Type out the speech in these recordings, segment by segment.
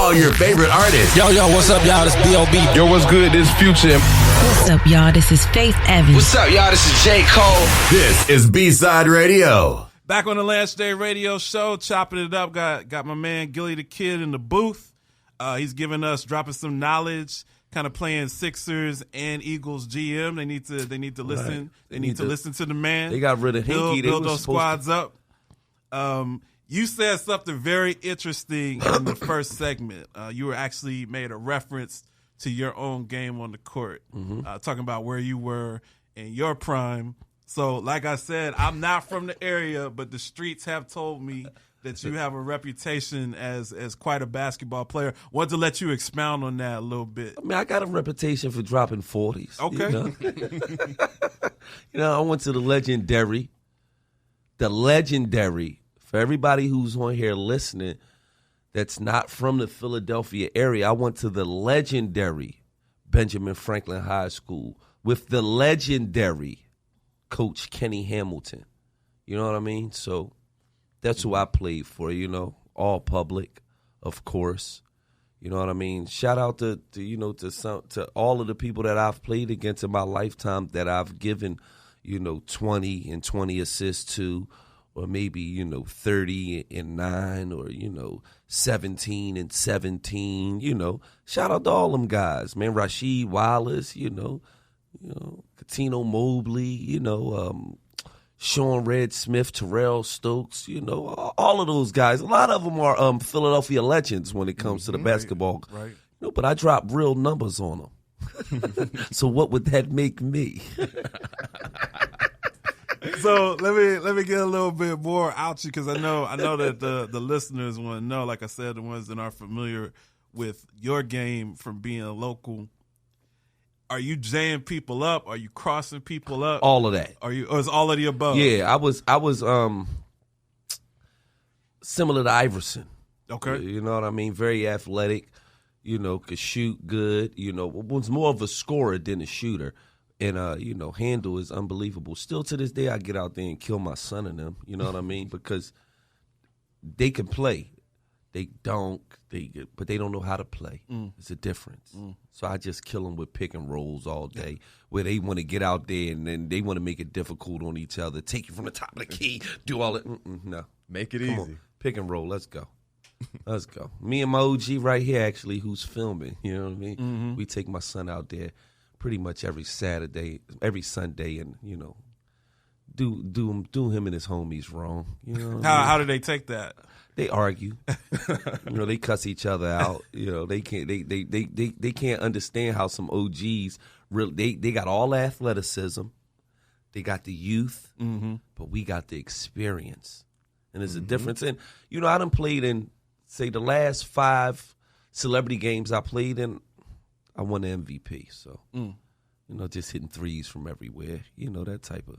all your favorite artists. Yo, what's up, y'all? This B.O.B. Yo, what's good? This Future. What's up, y'all? This is Faith Evans. What's up, y'all? This is J. Cole. This is B-SideRadio. Back on the Last Day Radio Show, chopping it up. Got my man Gillie the Kid in the booth. He's dropping some knowledge, kind of playing Sixers and Eagles GM. They need to listen. Right. They need to listen to the man. They got rid of Hinkie. Build those squads up. You said something very interesting in the first segment. You were actually made a reference to your own game on the court, talking about where you were in your prime. So, like I said, I'm not from the area, but the streets have told me that you have a reputation as quite a basketball player. Wanted to let you expound on that a little bit. I mean, I got a reputation for dropping 40s. Okay. I went to the legendary, for everybody who's on here listening that's not from the Philadelphia area, I went to the legendary Benjamin Franklin High School with the legendary Coach Kenny Hamilton. You know what I mean? So that's who I played for, all public, of course. You know what I mean? Shout out to all of the people that I've played against in my lifetime that I've given, 20 and 20 assists to, or maybe, 30 and 9, or, 17 and 17, Shout out to all them guys, man. Rasheed Wallace, Katino Mobley, Sean Red Smith, Terrell Stokes, all of those guys. A lot of them are Philadelphia legends when it comes to the basketball. Right. But I dropped real numbers on them. So what would that make me? So let me get a little bit more out you, because I know that the listeners want to know. Like I said, the ones that are familiar with your game from being a local. Are you jaying people up? Are you crossing people up? All of that. Or is all of the above? Yeah, I was similar to Iverson. Okay. You know what I mean? Very athletic, could shoot good, was more of a scorer than a shooter. And, handle is unbelievable. Still to this day, I get out there and kill my son and them, you know what I mean? Because they can play. They don't, but they don't know how to play. It's a difference. So I just kill them with pick and rolls all day, where they want to get out there and then they want to make it difficult on each other, take you from the top of the key, do all that. No. Make it Come easy. on. Pick and roll. Let's go. Let's go. Me and my OG right here, actually, who's filming, you know what I mean? We take my son out there pretty much every Sunday, and, do him and his homies wrong. You know How do they take that? They argue. They cuss each other out. They can't understand how some OGs really they got all the athleticism, they got the youth, but we got the experience. And there's a difference. And I done played in, say, the last 5 celebrity games I played in, I won the MVP. So just hitting threes from everywhere. That type of.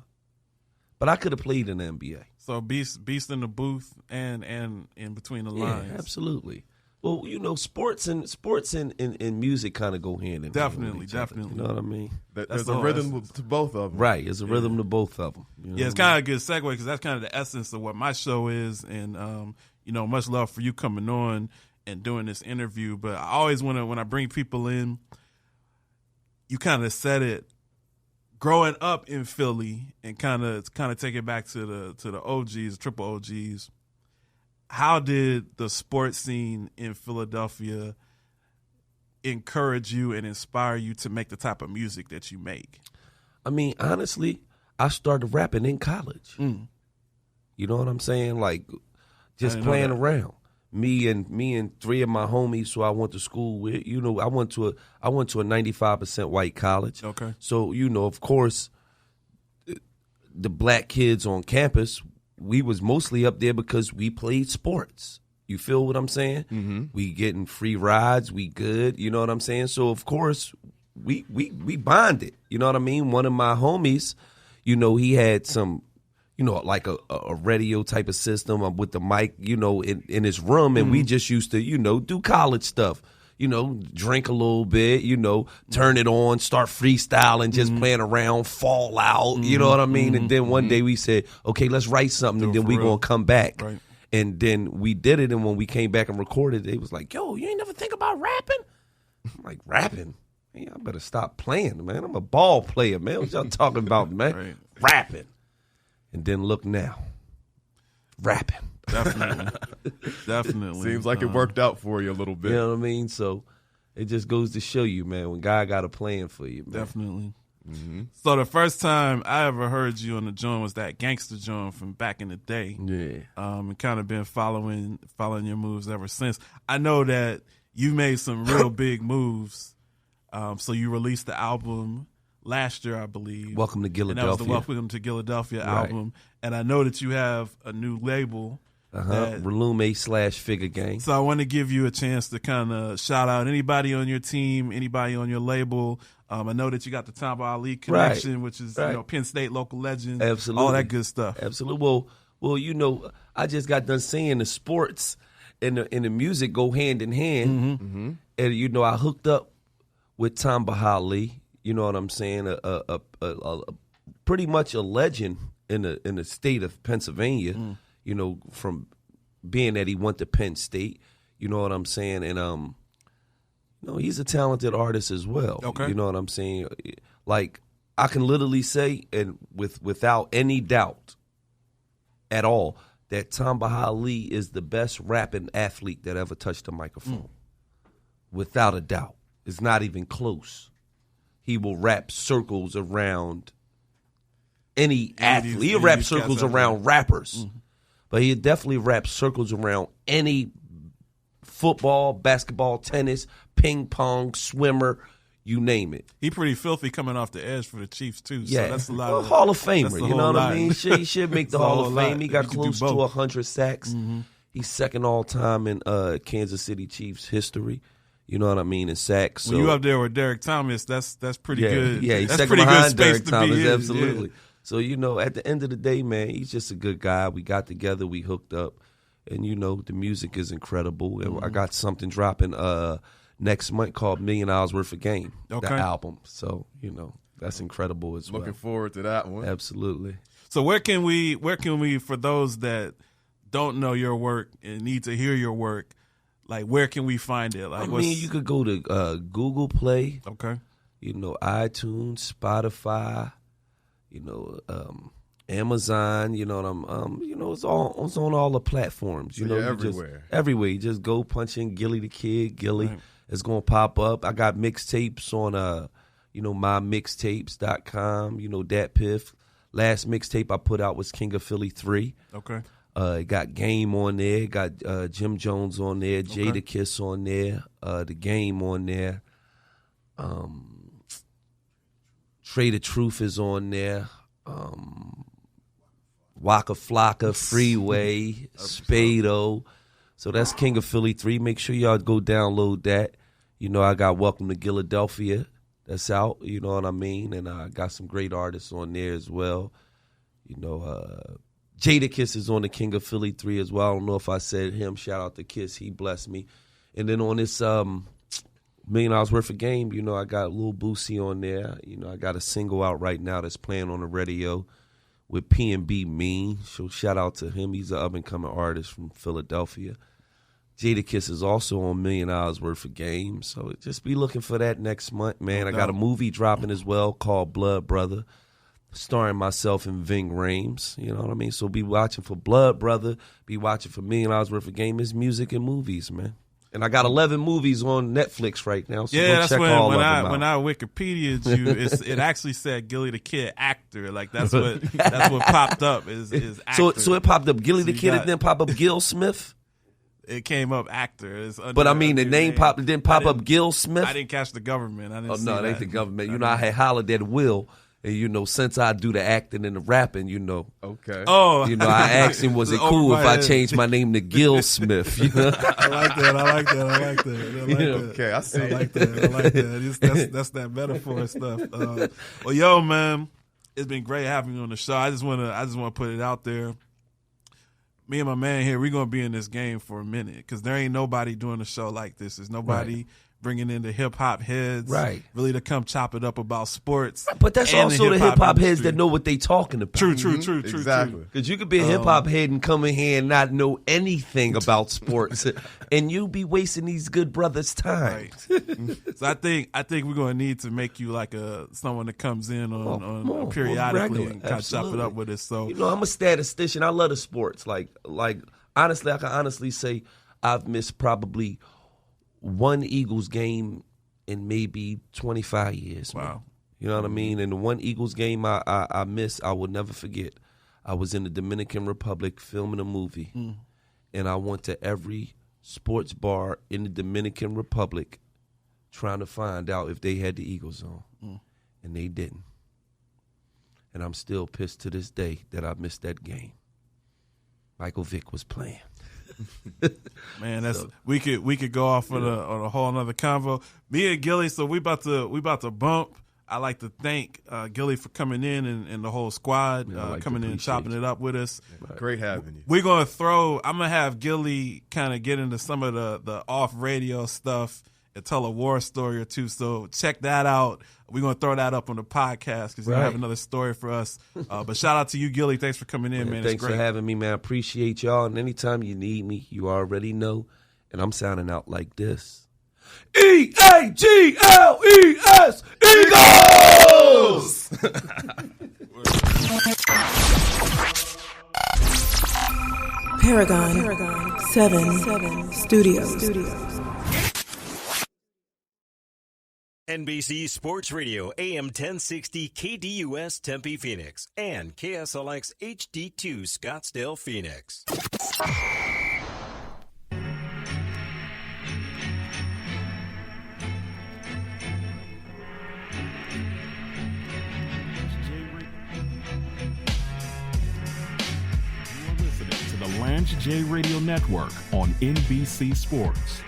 But I could have played in the NBA. So beast in the booth and in between the lines. Yeah, absolutely. Well, sports and music kind of go hand in hand. Definitely. You know what I mean? There's a rhythm to both of them. Right, there's a rhythm to both of them. It's kind of a good segue, because that's kind of the essence of what my show is. And, much love for you coming on and doing this interview. But I always want to, when I bring people in, you kind of said it, growing up in Philly, and kind of take it back to the OGs, triple OGs. How did the sports scene in Philadelphia encourage you and inspire you to make the type of music that you make? I mean, honestly, I started rapping in college. You know what I'm saying? Like, just playing around. Me and 3 of my homies who I went to school with. I went to a 95% white college. Okay. So, of course, the black kids on campus, we was mostly up there because we played sports. You feel what I'm saying? Mm-hmm. We getting free rides. We good. You know what I'm saying? So, of course, we bonded. You know what I mean? One of my homies, he had some, like a radio type of system with the mic, in his room. And we just used to, do college stuff. Drink a little bit, turn it on, start freestyling, just playing around, fall out, you know what I mean? And then one day we said, okay, let's write something, and then we're going to come back. Right. And then we did it, and when we came back and recorded, it was like, yo, you ain't never think about rapping? I'm like, rapping? Man, I better stop playing, man. I'm a ball player, man. What y'all talking about, man? Right. Rapping. And then look now. Rapping. Definitely. Seems like it worked out for you a little bit. You know what I mean? So it just goes to show you, man, when God got a plan for you, man. Definitely. Mm-hmm. So the first time I ever heard you on the joint was that Gangsta joint from back in the day. Yeah. And kind of been following your moves ever since. I know that you made some real big moves. So you released the album last year, I believe. Welcome to Gilliadelphia. And that was the Welcome to Gilliadelphia album. And I know that you have a new label. Relume/Figure Gang. So I want to give you a chance to kind of shout out anybody on your team, anybody on your label. I know that you got the Tamba Ali connection, which is Penn State local legend. Absolutely. All that good stuff. Absolutely. Well, you know, I just got done saying the sports and the music go hand in hand. Mm-hmm. And, you know, I hooked up with Tamba Ali, you know what I'm saying, a pretty much a legend in the state of Pennsylvania, you know, from being that he went to Penn State, you know what I'm saying, and you know, he's a talented artist as well. Okay. You know what I'm saying? Like, I can literally say, and without any doubt at all, that Tamba Ali is the best rapping athlete that ever touched a microphone. Without a doubt. It's not even close. He will rap circles around any athlete. He'll rap circles around rappers. Mm-hmm. But he definitely rap circles around any football, basketball, tennis, ping pong, swimmer, you name it. He pretty filthy coming off the edge for the Chiefs, too. Yeah. So that's a lot of Hall of Famer, you know what lot. I mean? He should make the Hall of Fame. He got close to 100 sacks. Mm-hmm. He's second all time in Kansas City Chiefs history. You know what I mean? In sacks. So. When you up there with Derek Thomas, that's pretty good. Yeah, he's that's second pretty behind good space Derek to Thomas. be in. Absolutely. Yeah. So, you know, at the end of the day, man, he's just a good guy. We got together, we hooked up, and, you know, the music is incredible. And I got something dropping next month called $1 Million Worth of Game, the album. So, you know, that's incredible as well. Looking forward to that one. Absolutely. So where can we, for those that don't know your work and need to hear your work, like, where can we find it? Like, I mean, you could go to Google Play. Okay. You know, iTunes, Spotify, you know, Amazon, you know, you know, it's on all the platforms. You know, everywhere. Everywhere. You just go punch in Gillie the Kid, Gillie. Right. It's gonna pop up. I got mixtapes on you know, mymixtapes.com, you know, Dat Piff. Last mixtape I put out was King of Philly 3. Okay. It got Game on there, it got Jim Jones on there, Jada Kiss on there, The Game on there. Trey the Truth is on there. Waka Flocka, Freeway, Spado. So that's King of Philly 3. Make sure y'all go download that. You know, I got Welcome to Gilliadelphia. That's out, you know what I mean? And I got some great artists on there as well. You know, Jada Kiss is on the King of Philly 3 as well. I don't know if I said him. Shout out to Kiss. He blessed me. And then on this $1 Million Worth of Game, you know, I got Lil Boosie on there. You know, I got a single out right now that's playing on the radio with P&B Mean. So shout out to him. He's an up-and-coming artist from Philadelphia. Jada Kiss is also on $1 Million Worth of Game. So just be looking for that next month, man. I got a movie dropping as well called Blood Brother, starring myself and Ving Rhames. You know what I mean? So be watching for Blood Brother. Be watching for $1 Million Worth of Game. It's music and movies, man. And I got 11 movies on Netflix right now. So yeah, go that's check when when I Wikipedia'd you, it actually said Gillie the Kid actor. Like that's what popped up is actor. So it popped up Gillie the Kid, and then pop up Gil Smith. It came up actor. But I mean, the name popped. It didn't pop up Gil Smith. I didn't catch the government. I didn't see no, it ain't that. the government. You know, I had hollered at Will. And, you know, since I do the acting and the rapping, you know. Okay. Oh. You know, I asked him, was it cool if I changed my name to Gil Smith? You know? I like that. Okay, I see. I like that. That's that metaphor stuff. Well, yo, man, it's been great having you on the show. I just want to put it out there. Me and my man here, we're going to be in this game for a minute because there ain't nobody doing a show like this. There's nobody bringing in the hip hop heads, Right. Really to come chop it up about sports. But that's and also the hip hop heads industry. that know what they talking about. True. Exactly. Because you could be a hip hop head and come in here and not know anything about sports, and you be wasting these good brothers' time. Right. So I think we're gonna need to make you like someone that comes in on periodically and kind of chop it up with us. So I'm a statistician. I love the sports. Like honestly, I can honestly say I've missed probably one Eagles game in maybe 25 years. Wow. Man. You know what I mean? And the one Eagles game I missed, I will never forget. I was in the Dominican Republic filming a movie, and I went to every sports bar in the Dominican Republic trying to find out if they had the Eagles on, and they didn't. And I'm still pissed to this day that I missed that game. Michael Vick was playing. Man, we could go off on a whole another convo. Me and Gillie, so we about to bump. I like to thank Gillie for coming in and the whole squad coming in and chopping it up with us. Great having you. We're I'm gonna have Gillie kind of get into some of the off radio stuff and tell a war story or two. So check that out. We're gonna throw that up on the podcast because you have another story for us. But shout out to you, Gillie. Thanks for coming in, man. Thanks it's great. for having me, man. I appreciate y'all. And anytime you need me, you already know. And I'm sounding out like this. EAGLES, Eagles! Paragon 7 Studios. NBC Sports Radio, AM 1060 KDUS Tempe, Phoenix, and KSLX HD2 Scottsdale, Phoenix. You're listening to the Lance J Radio Network on NBC Sports.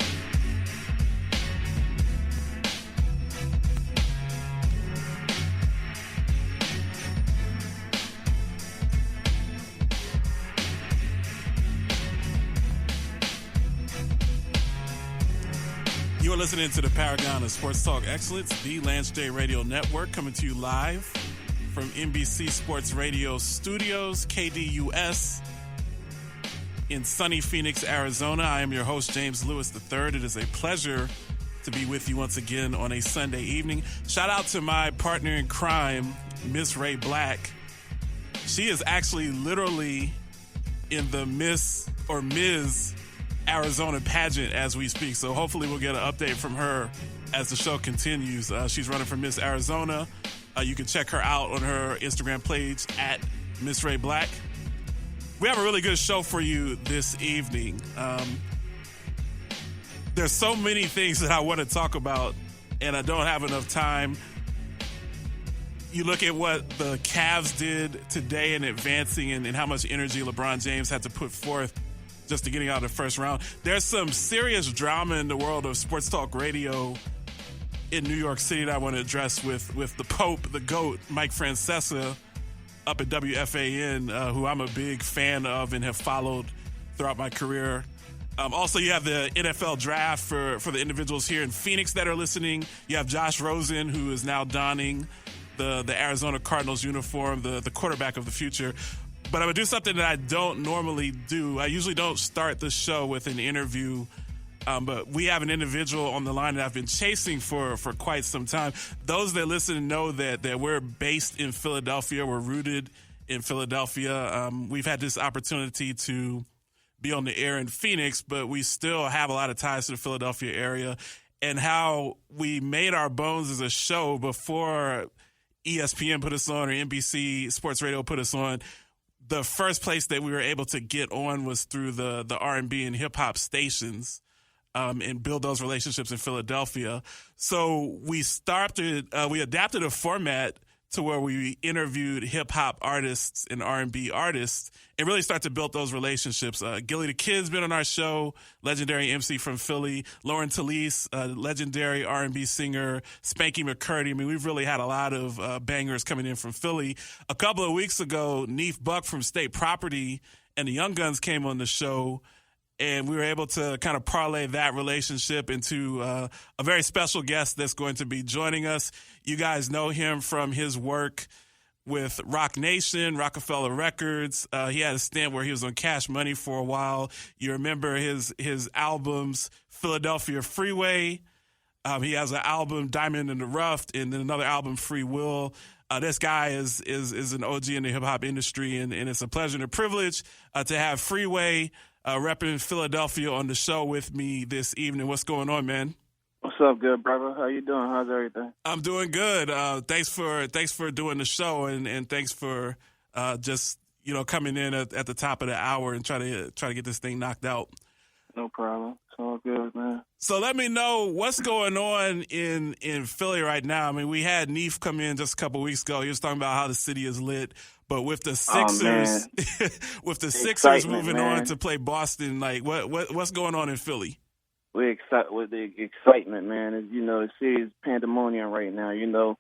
You're listening to the Paragon of Sports Talk Excellence, the Lance J Radio Network, coming to you live from NBC Sports Radio Studios, KDUS, in sunny Phoenix, Arizona. I am your host, James Lewis III. It is a pleasure to be with you once again on a Sunday evening. Shout out to my partner in crime, Miss Ray Black. She is actually literally in the Miss or Ms. Arizona pageant as we speak, so hopefully we'll get an update from her as the show continues. She's running for Miss Arizona. You can check her out on her Instagram page at Miss Ray Black. We have a really good show for you this evening. There's so many things that I want to talk about, and I don't have enough time. You look at what the Cavs did today in advancing and how much energy LeBron James had to put forth just to getting out of the first round. There's some serious drama in the world of sports talk radio in New York City that I want to address with the Pope, the GOAT, Mike Francesa, up at WFAN, who I'm a big fan of and have followed throughout my career. Also, you have the NFL draft for the individuals here in Phoenix that are listening. You have Josh Rosen, who is now donning the Arizona Cardinals uniform, the quarterback of the future. But I'm going to do something that I don't normally do. I usually don't start the show with an interview, but we have an individual on the line that I've been chasing for quite some time. Those that listen know that we're based in Philadelphia. We're rooted in Philadelphia. We've had this opportunity to be on the air in Phoenix, but we still have a lot of ties to the Philadelphia area. And how we made our bones as a show before ESPN put us on or NBC Sports Radio put us on, the first place that we were able to get on was through the R&B and hip-hop stations and build those relationships in Philadelphia. So we adapted a format to where we interviewed hip-hop artists and R&B artists and really start to build those relationships. Gillie the Kid's been on our show, legendary MC from Philly. Lauren Talese, legendary R&B singer. Spanky McCurdy. I mean, we've really had a lot of bangers coming in from Philly. A couple of weeks ago, Neef Buck from State Property and the Young Guns came on the show. and we were able to kind of parlay that relationship into a very special guest that's going to be joining us. You guys know him from his work with ROC Nation, Rockefeller Records. He had a stint where he was on Cash Money for a while. You remember his albums, Philadelphia Freeway. He has an album, Diamond in the Rough, and then another album, Free Will. This guy is an OG in the hip-hop industry, and it's a pleasure and a privilege to have Freeway repping Philadelphia on the show with me this evening. What's going on, man? What's up, good brother? How you doing? How's everything? I'm doing good. Thanks for doing the show, and thanks for just coming in at the top of the hour and try to get this thing knocked out. No problem. It's all good, man. So let me know what's going on in Philly right now. I mean, we had Neef come in just a couple weeks ago. He was talking about how the city is lit, but with the Sixers, with the Sixers moving on to play Boston, like what's going on in Philly? We're excited with the excitement, man. The city is pandemonium right now.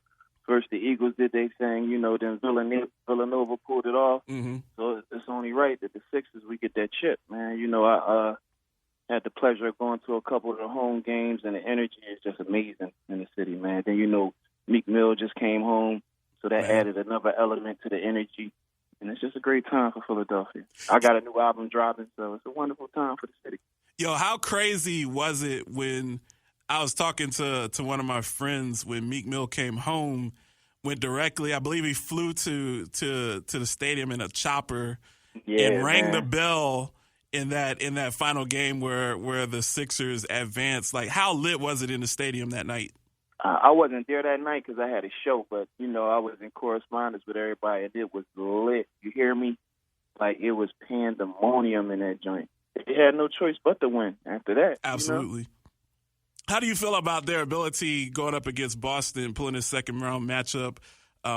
First the Eagles did their thing, then Villanova pulled it off. Mm-hmm. So it's only right that the Sixers, we get that chip, man. I had the pleasure of going to a couple of the home games, and the energy is just amazing in the city, man. Then, Meek Mill just came home, so that added another element to the energy. And it's just a great time for Philadelphia. I got a new album dropping, so it's a wonderful time for the city. Yo, how crazy was it when I was talking to one of my friends when Meek Mill came home, went directly, I believe he flew to the stadium in a chopper and rang the bell in that final game where the Sixers advanced. Like, how lit was it in the stadium that night? I wasn't there that night because I had a show, but, I was in correspondence with everybody, and it was lit. You hear me? Like, it was pandemonium in that joint. They had no choice but to win after that. Absolutely. How do you feel about their ability going up against Boston, pulling a second-round matchup?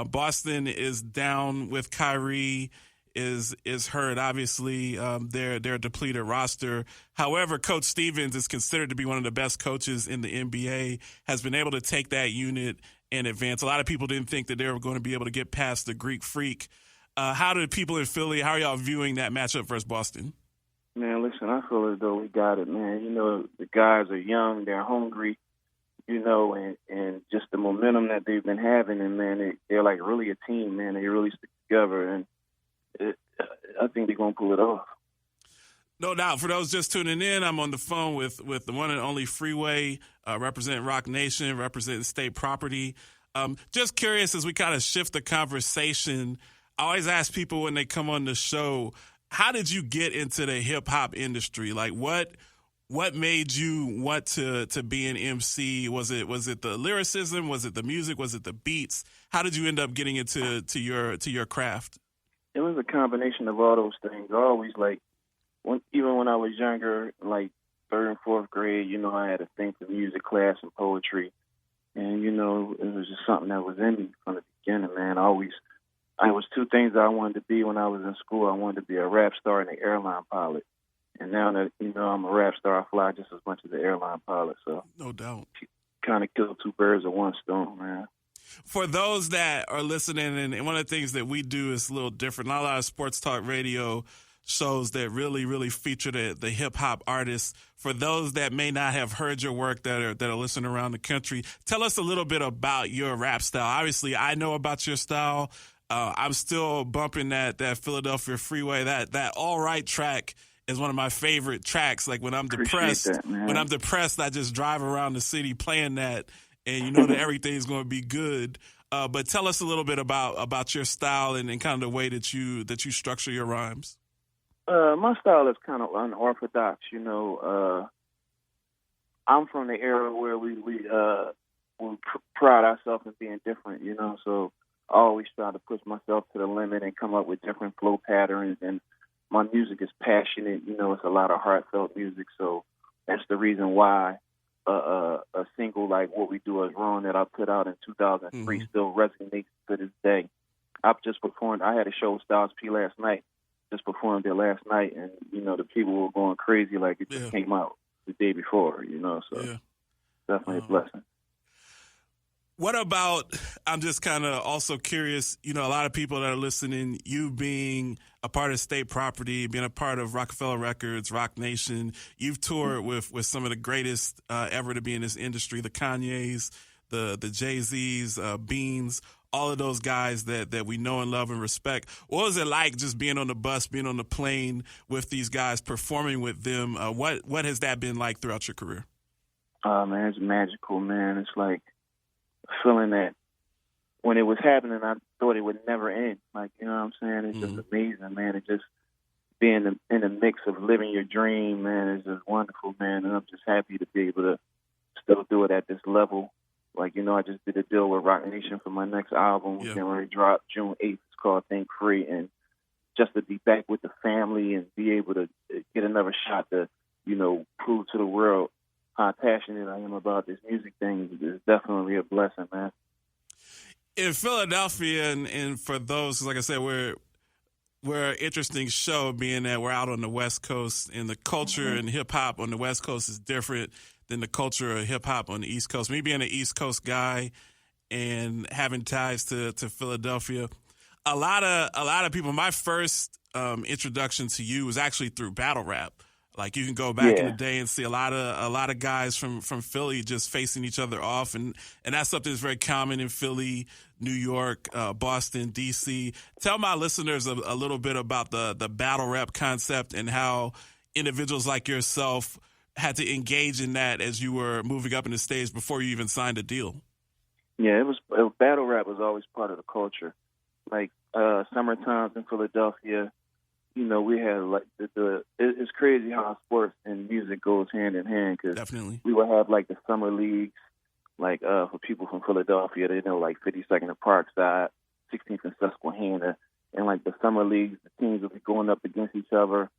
Boston is down with Kyrie, is hurt. Obviously, they're a depleted roster. However, Coach Stevens is considered to be one of the best coaches in the NBA, has been able to take that unit and advance. A lot of people didn't think that they were going to be able to get past the Greek Freak. How do people in Philly, how are y'all viewing that matchup versus Boston? Man, listen, I feel as though we got it, man. The guys are young, they're hungry, and just the momentum that they've been having, and, man, they're like really a team, man. They really stick together, and I think they're going to pull it off. No doubt. For those just tuning in, I'm on the phone with the one and only Freeway, representing ROC Nation, representing state property. Just curious, as we kind of shift the conversation, I always ask people when they come on the show, how did you get into the hip-hop industry? Like, what made you want to be an MC? Was it the lyricism? Was it the music? Was it the beats? How did you end up getting into your craft? It was a combination of all those things. I always, even when I was younger, like 3rd and 4th grade, I had a thing for music class and poetry. And, it was just something that was in me from the beginning, man. I was two things I wanted to be when I was in school. I wanted to be a rap star and an airline pilot. And now that, I'm a rap star, I fly just as much as an airline pilot. So no doubt. Kind of killed two birds with one stone, man. For those that are listening, and one of the things that we do is a little different. Not a lot of sports talk radio shows that really, really feature the hip-hop artists. For those that may not have heard your work that are listening around the country, tell us a little bit about your rap style. Obviously, I know about your style. I'm still bumping that Philadelphia Freeway. That All Right track is one of my favorite tracks. Like when I'm depressed, I just drive around the city playing that, and that everything's going to be good. But tell us a little bit about your style and kind of the way that you structure your rhymes. My style is kind of unorthodox. I'm from the era where we pride ourselves in being different. So I always try to push myself to the limit and come up with different flow patterns. And my music is passionate. It's a lot of heartfelt music. So that's the reason why a single like What We Do Is Wrong that I put out in 2003 still resonates to this day. I've just performed. I had a show with Styles P last night. Just performed it last night, and the people were going crazy like it just came out the day before. So definitely a blessing. What about, I'm just kind of also curious, a lot of people that are listening, you being a part of State Property, being a part of Rockefeller Records, ROC Nation, you've toured with some of the greatest ever to be in this industry, the Kanyes, the Jay-Z's, Beans, all of those guys that we know and love and respect. What was it like just being on the bus, being on the plane with these guys, performing with them? What has that been like throughout your career? Man, it's magical, man. It's like feeling that when it was happening, I thought it would never end. Like, you know what I'm saying? It's just amazing, man. It just being in the mix of living your dream, man, is just wonderful, man. And I'm just happy to be able to still do it at this level. Like, I just did a deal with ROC Nation for my next album. We're getting ready to drop June 8th. It's called Think Free. And just to be back with the family and be able to get another shot to, prove to the world how passionate I am about this music thing is definitely a blessing, man. In Philadelphia, and for those, like I said, we're an interesting show, being that we're out on the West Coast, and the culture and hip-hop on the West Coast is different than the culture of hip-hop on the East Coast. Me being an East Coast guy and having ties to Philadelphia, a lot of people, my first introduction to you was actually through battle rap. Like, you can go back in the day and see a lot of guys from Philly just facing each other off, and that's something that's very common in Philly, New York, Boston, D.C. Tell my listeners a little bit about the battle rap concept and how individuals like yourself had to engage in that as you were moving up in the stage before you even signed a deal. Yeah, battle rap was always part of the culture. Like, summer times in Philadelphia, we had like it's crazy how sports and music goes hand in hand, because we would have like the summer leagues, like for people from Philadelphia, they know, like 52nd and Parkside, 16th and Susquehanna, and like the summer leagues, the teams would be going up against each other,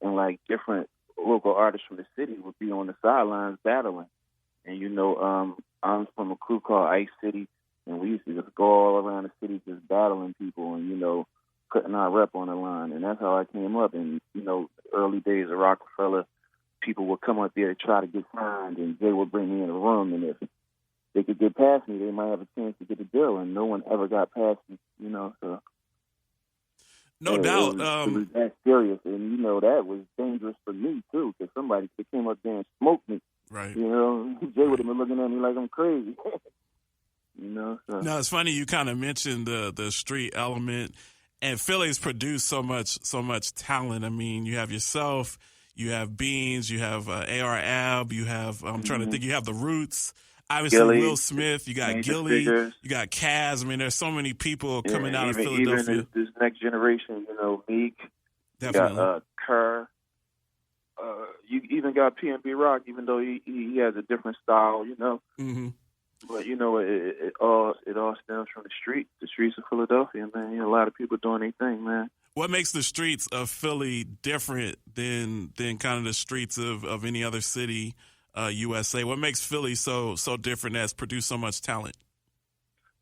and like different local artists from the city would be on the sidelines battling. And I'm from a crew called Ice City, and we used to just go all around the city just battling people, and putting our rep on the line. And that's how I came up. And, early days of Rockefeller, people would come up there to try to get signed, and they would bring me in a room. And if they could get past me, they might have a chance to get a deal. And no one ever got past me, so. No doubt. It was that serious. And, that was dangerous for me, too, because somebody could came up there and smoked me. Right. Jay would have been looking at me like I'm crazy. So. No, it's funny you kind of mentioned the street element. And Philly's produced so much talent. I mean, you have yourself, you have Beans, you have AR Ab, you have, I'm trying to think, you have The Roots, obviously Gillie, Will Smith, you got Gillie, you got Kaz. I mean, there's so many people coming out of Philadelphia. Even this next generation, Meek, definitely. You got Kerr. You even got P&B Rock, even though he has a different style, Mm-hmm. But it all stems from the streets of Philadelphia, man. A lot of people doing their thing, man. What makes the streets of Philly different than kind of the streets of any other city, USA? What makes Philly so different that's produced so much talent?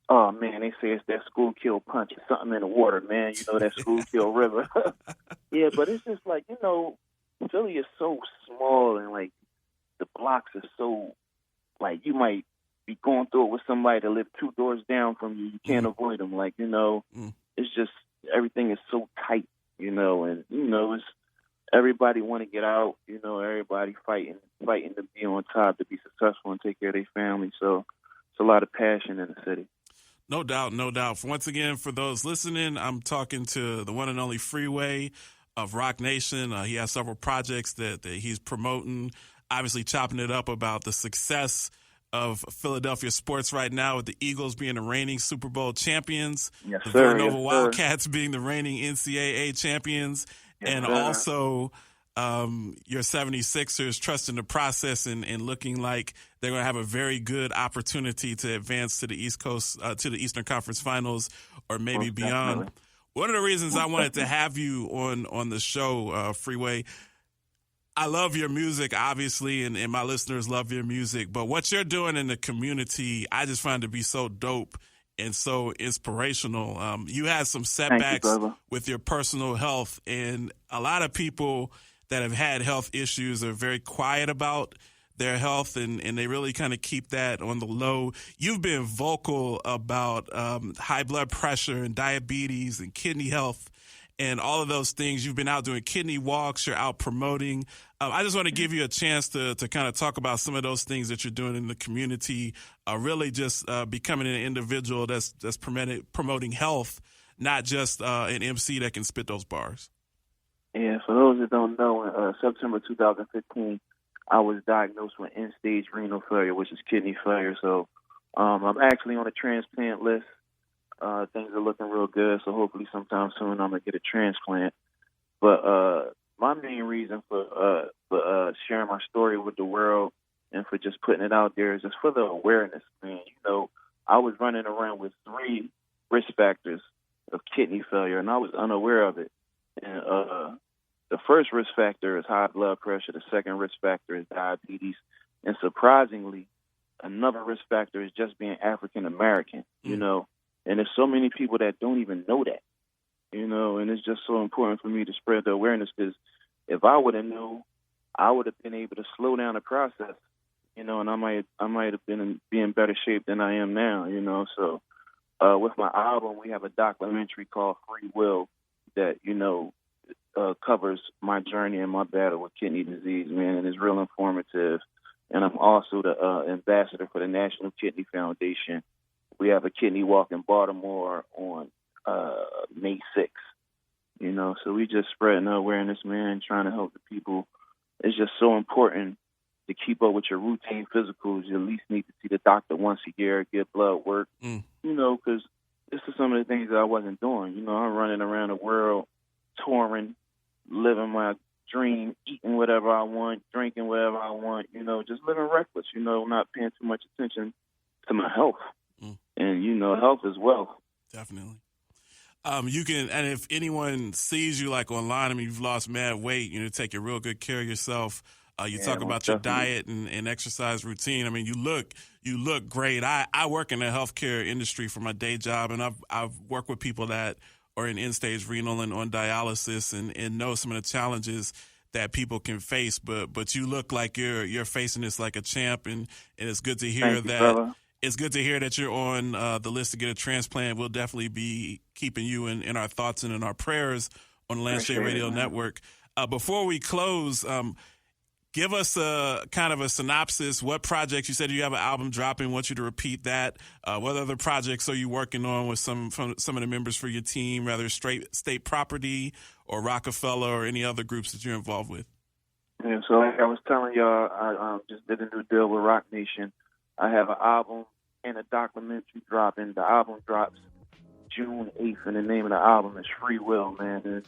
Oh man, they say it's that Schuylkill punch or something in the water, man. That Schuylkill River. Yeah, but it's just like Philly is so small, and like the blocks are so like you might be going through it with somebody that live 2 doors down from you. You can't avoid them. Like, it's just, everything is so tight, and, it's everybody want to get out, everybody fighting to be on top, to be successful and take care of their family. So it's a lot of passion in the city. No doubt, no doubt. Once again, for those listening, I'm talking to the one and only Freeway of ROC Nation. He has several projects that he's promoting, obviously chopping it up about the success of Philadelphia sports right now, with the Eagles being the reigning Super Bowl champions, yes, the sir, Villanova yes, Wildcats being the reigning NCAA champions, and also your 76ers trusting the process and looking like they're going to have a very good opportunity to advance to the East Coast, to the Eastern Conference Finals, or maybe beyond. Definitely. One of the reasons I wanted to have you on the show, Freeway, I love your music, obviously, and my listeners love your music. But what you're doing in the community, I just find to be so dope and so inspirational. You had some setbacks with your personal health, and a lot of people that have had health issues are very quiet about their health, and they really kind of keep that on the low. You've been vocal about high blood pressure and diabetes and kidney health and all of those things. You've been out doing kidney walks. You're out promoting. I just want to give you a chance to kind of talk about some of those things that you're doing in the community, really just becoming an individual that's promoting health, not just an MC that can spit those bars. Yeah, for those that don't know, in September 2015, I was diagnosed with end-stage renal failure, which is kidney failure. So I'm actually on a transplant list. Things are looking real good, so hopefully sometime soon I'm going to get a transplant. But my main reason for sharing my story with the world and for just putting it out there is just for the awareness, man. You know, I was running around with 3 risk factors of kidney failure, and I was unaware of it. And the first risk factor is high blood pressure. The second risk factor is diabetes. And surprisingly, another risk factor is just being African-American, you know. And there's so many people that don't even know that, you know, and it's just so important for me to spread the awareness, because if I would have known, I would have been able to slow down the process, you know, and I might have been in better shape than I am now, you know. So with my album, we have a documentary called Freeway that, you know, covers my journey and my battle with kidney disease, man, and it's real informative. And I'm also the ambassador for the National Kidney Foundation. We have a kidney walk in Baltimore on May 6th, you know, so we just spreading the awareness, man, trying to help the people. It's just so important to keep up with your routine physicals. You at least need to see the doctor once a year, get blood work, you know, because this is some of the things that I wasn't doing. You know, I'm running around the world, touring, living my dream, eating whatever I want, drinking whatever I want, you know, just living reckless, you know, not paying too much attention to my health. And, you know, health is wealth. Definitely. You can, and if anyone sees you like online, I mean, you've lost mad weight, you know, taking real good care of yourself. You talk about your diet and exercise routine. I mean, you look great. I work in the healthcare industry for my day job, and I've worked with people that are in end-stage renal and on dialysis and know some of the challenges that people can face. But you look like you're facing this like a champ, and it's good to hear that. It's good to hear that you're on the list to get a transplant. We'll definitely be keeping you in our thoughts and in our prayers on the Lance J Radio Network. Before we close, give us a kind of a synopsis. What projects, you said you have an album dropping, want you to repeat that. What other projects are you working on with some of the members for your team, rather State Property or Rockefeller or any other groups that you're involved with? Yeah, so like I was telling y'all, I just did a new deal with ROC Nation. I have an album and a documentary dropping. The album drops June 8th, and the name of the album is Freeway, man.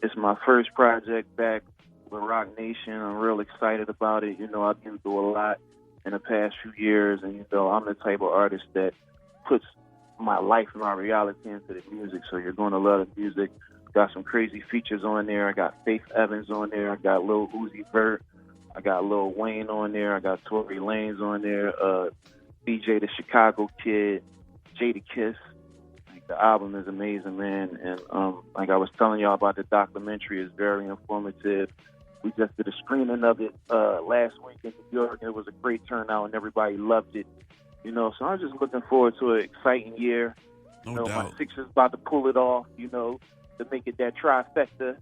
It's my first project back with ROC Nation. I'm real excited about it. You know, I've been through a lot in the past few years, and, you know, I'm the type of artist that puts my life and my reality into the music, so you're going to love the music. Got some crazy features on there. I got Faith Evans on there. I got Lil Uzi Vert. I got Lil Wayne on there. I got Tory Lanez on there. BJ the Chicago Kid, Jada Kiss. Like, the album is amazing, man. And like I was telling y'all about, the documentary is very informative. We just did a screening of it last week in New York, and it was a great turnout, and everybody loved it. You know, so I'm just looking forward to an exciting year. No doubt. my Sixers about to pull it off, you know, to make it that trifecta.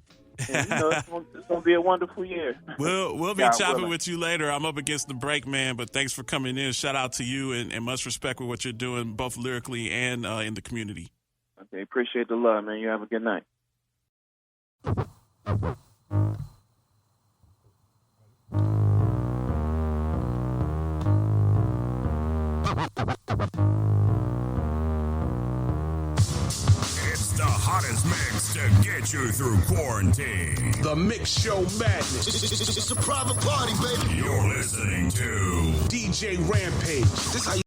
And, you know, it's going to be a wonderful year. We'll be chopping with you later. I'm up against the break, man, but thanks for coming in. Shout out to you, and much respect with what you're doing, both lyrically and in the community. Okay, appreciate the love, man. You have a good night. It's the hottest mix to get you through quarantine. The Mix Show Madness. It's a private party, baby. You're listening to DJ Rampage. This how you